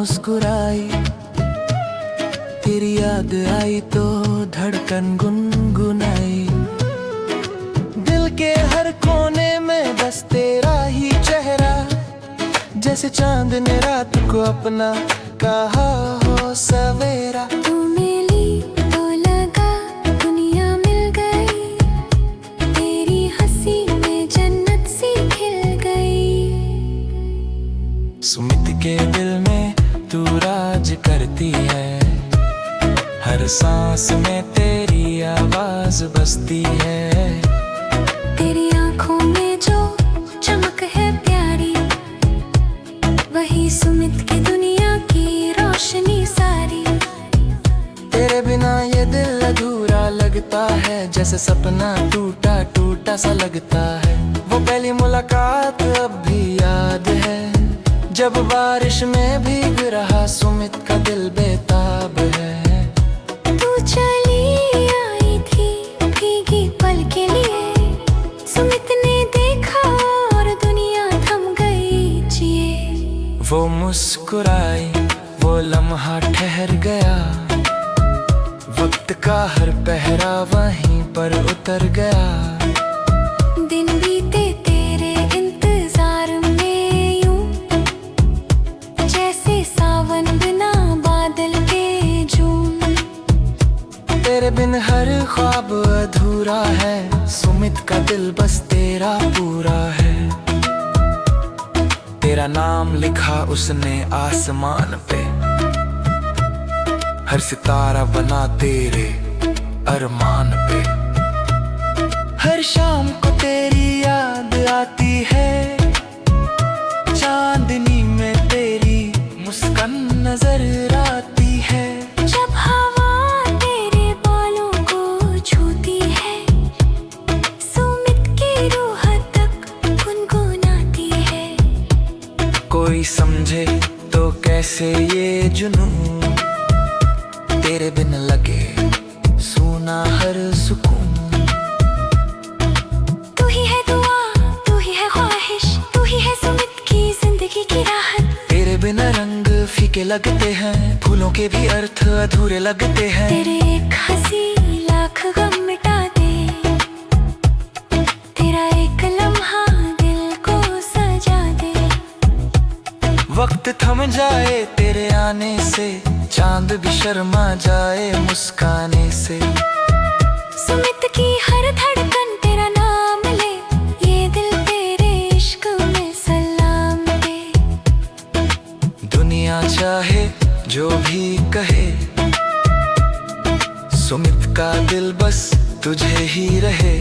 मुस्कुराई, तेरी याद आई तो धड़कन गुनगुनाई। दिल के हर कोने में बस तेरा ही चेहरा, जैसे चांद ने रात को अपना कहा हो सवेरा। तू मिली तो लगा दुनिया मिल गई, तेरी हंसी में जन्नत सी खिल गई। सुमित के दिल में तू राज करती है, हर सांस में तेरी आवाज बसती है। तेरी आंखों में जो चमक है प्यारी, वही सुमित की दुनिया की रोशनी सारी। तेरे बिना ये दिल अधूरा लगता है, जैसे सपना टूटा टूटा सा लगता है। वो पहली मुलाकात अब भी याद है, जब बारिश में भीग रहा सुमित का दिल बेताब है। तू चली आई थी भीगी पल के लिए, सुमित ने देखा और दुनिया थम गई जिए। वो मुस्कुराई, वो लम्हा ठहर गया, वक्त का हर पहरा वहीं पर उतर गया। दिन बीते तेरे इंतजार में यूं, जैसे सावन बिना बादल के जूं। तेरे बिन हर ख्वाब अधूरा है, सुमित का दिल बस तेरा पूरा है। तेरा नाम लिखा उसने आसमान पे, हर सितारा बना तेरे अरमान पे। हर शाम को तेरी याद आती है, चांदनी में तेरी मुस्कान नजर आती है। जब हवा तेरे बालों को छूती है, सुमित की रूह तक गुनगुनाती है। कोई समझे तो कैसे ये जुनून, तेरे बिन लगे सूना हर सुकून। तू ही है दुआ, तू ही है ख्वाहिश, तू ही है सुमित की जिंदगी की राहत। तेरे बिना रंग फीके लगते हैं, फूलों के भी अर्थ अधूरे लगते हैं। तेरे एक हंसी लाख गम मिटा दे, तेरा एक लम्हा दिल को सजा दे। वक्त थम जाए तेरे आने से, चांद भी शर्मा जाए मुस्काने से। सुमित की हर धड़कन तेरा नाम ले, ये दिल तेरे इश्क में सलाम दे। दुनिया चाहे जो भी कहे, सुमित का दिल बस तुझे ही रहे।